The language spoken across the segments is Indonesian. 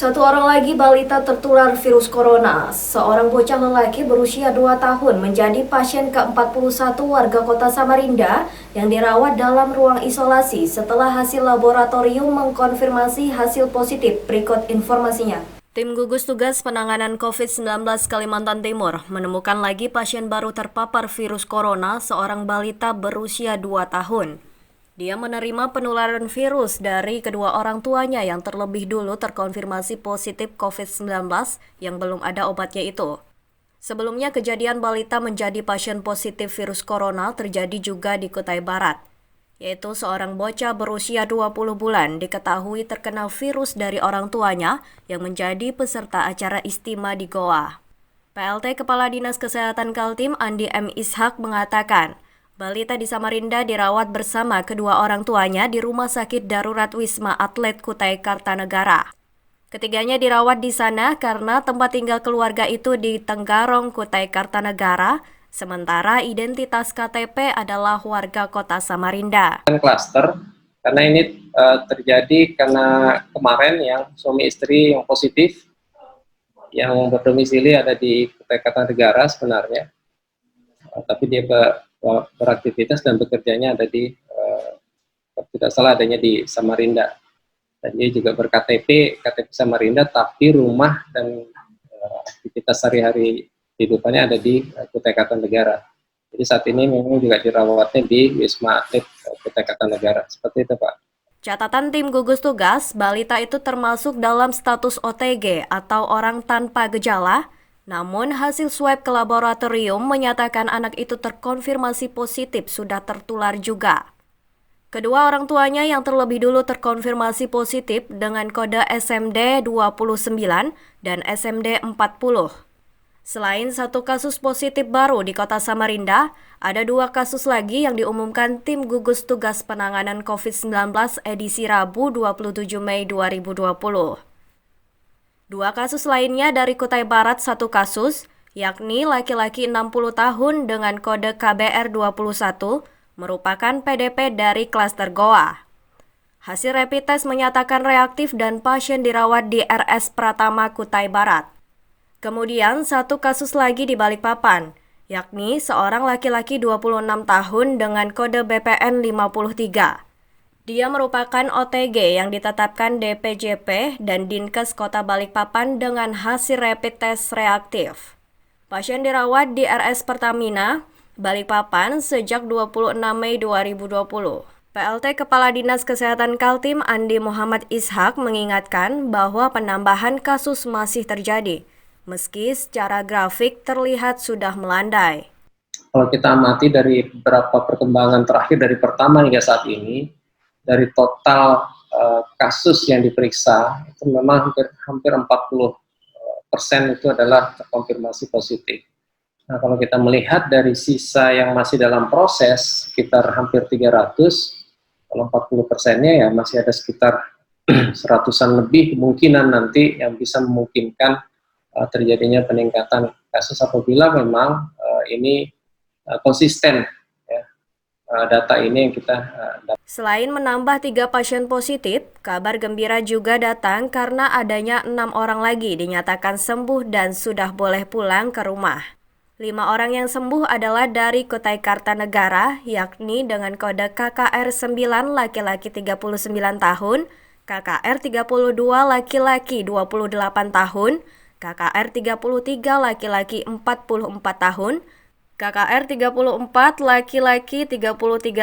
Satu orang lagi balita tertular virus corona. Seorang bocah lelaki berusia 2 tahun menjadi pasien ke-41 warga kota Samarinda yang dirawat dalam ruang isolasi setelah hasil laboratorium mengkonfirmasi hasil positif. Berikut informasinya. Tim gugus tugas penanganan COVID-19 Kalimantan Timur menemukan lagi pasien baru terpapar virus corona, seorang balita berusia 2 tahun. Dia menerima penularan virus dari kedua orang tuanya yang terlebih dulu terkonfirmasi positif COVID-19 yang belum ada obatnya itu. Sebelumnya kejadian balita menjadi pasien positif virus corona terjadi juga di Kutai Barat, yaitu seorang bocah berusia 20 bulan diketahui terkena virus dari orang tuanya yang menjadi peserta acara istimewa di Goa. PLT Kepala Dinas Kesehatan Kaltim Andi M. Ishak mengatakan, balita di Samarinda dirawat bersama kedua orang tuanya di Rumah Sakit Darurat Wisma Atlet Kutai Kartanegara. Ketiganya dirawat di sana karena tempat tinggal keluarga itu di Tenggarong, Kutai Kartanegara, sementara identitas KTP adalah warga kota Samarinda. Klaster karena ini terjadi karena kemarin yang suami istri yang positif yang berdomisili ada di Kutai Kartanegara sebenarnya, tapi dia beraktivitas dan bekerjanya ada di tidak salah adanya di Samarinda, dan dia juga berKTP Samarinda tapi rumah dan aktivitas sehari-hari kehidupannya ada di Kutai Kartanegara. Jadi saat ini memang juga dirawatnya di Wisma Atlet Kutai Kartanegara. Seperti itu, Pak. Catatan tim gugus tugas, balita itu termasuk dalam status OTG atau orang tanpa gejala. Namun hasil swab ke laboratorium menyatakan anak itu terkonfirmasi positif sudah tertular juga. Kedua orang tuanya yang terlebih dulu terkonfirmasi positif dengan kode SMD 29 dan SMD 40. Selain satu kasus positif baru di kota Samarinda, ada 2 kasus lagi yang diumumkan tim gugus tugas penanganan COVID-19 edisi Rabu 27 Mei 2020. 2 kasus lainnya dari Kutai Barat 1 kasus, yakni laki-laki 60 tahun dengan kode KBR 21, merupakan PDP dari klaster Goa. Hasil rapid test menyatakan reaktif dan pasien dirawat di RS Pratama Kutai Barat. Kemudian 1 kasus lagi di Balikpapan, yakni seorang laki-laki 26 tahun dengan kode BPN 53. Dia merupakan OTG yang ditetapkan DPJP dan Dinkes Kota Balikpapan dengan hasil rapid test reaktif. Pasien dirawat di RS Pertamina, Balikpapan sejak 26 Mei 2020. PLT Kepala Dinas Kesehatan Kaltim Andi Muhammad Ishak mengingatkan bahwa penambahan kasus masih terjadi, meski secara grafik terlihat sudah melandai. Kalau kita amati dari beberapa perkembangan terakhir dari pertama hingga saat ini, dari total kasus yang diperiksa itu memang hampir 40% itu adalah terkonfirmasi positif. Nah, kalau kita melihat dari sisa yang masih dalam proses sekitar hampir 300, kalau 40%-nya ya masih ada sekitar 100-an lebih kemungkinan nanti yang bisa memungkinkan terjadinya peningkatan kasus apabila memang ini konsisten. Data ini yang kita dapat. Selain menambah 3 pasien positif, kabar gembira juga datang karena adanya 6 orang lagi dinyatakan sembuh dan sudah boleh pulang ke rumah. 5 orang yang sembuh adalah dari Kutai Kartanegara, yakni dengan kode KKR 9 laki-laki 39 tahun, KKR 32 laki-laki 28 tahun, KKR 33 laki-laki 44 tahun, KKR 34 laki-laki 33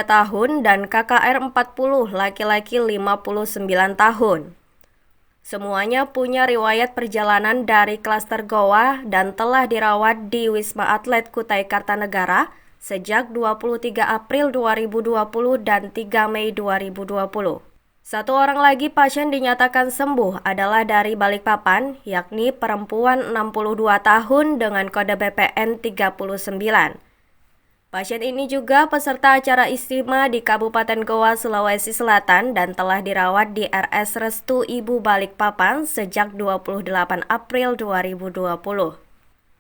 tahun, dan KKR 40 laki-laki 59 tahun. Semuanya punya riwayat perjalanan dari klaster Goa dan telah dirawat di Wisma Atlet Kutai Kartanegara sejak 23 April 2020 dan 3 Mei 2020. 1 orang lagi pasien dinyatakan sembuh adalah dari Balikpapan, yakni perempuan 62 tahun dengan kode BPN 39. Pasien ini juga peserta acara istimewa di Kabupaten Goa, Sulawesi Selatan dan telah dirawat di RS Restu Ibu Balikpapan sejak 28 April 2020.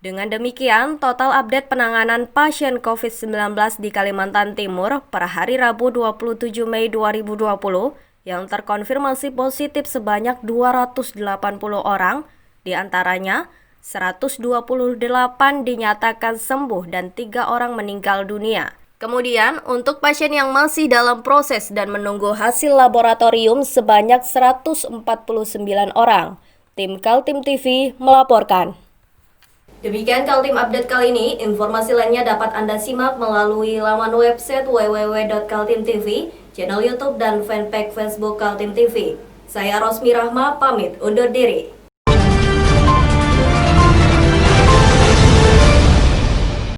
Dengan demikian, total update penanganan pasien COVID-19 di Kalimantan Timur per hari Rabu 27 Mei 2020 yang terkonfirmasi positif sebanyak 280 orang, di antaranya 128 dinyatakan sembuh dan 3 orang meninggal dunia. Kemudian, untuk pasien yang masih dalam proses dan menunggu hasil laboratorium sebanyak 149 orang. Tim Kaltim TV melaporkan. Demikian Kaltim Update kali ini. Informasi lainnya dapat Anda simak melalui laman website www.kaltim.tv, channel YouTube dan fanpage Facebook Kaltim TV. Saya Rosmi Rahma pamit undur diri.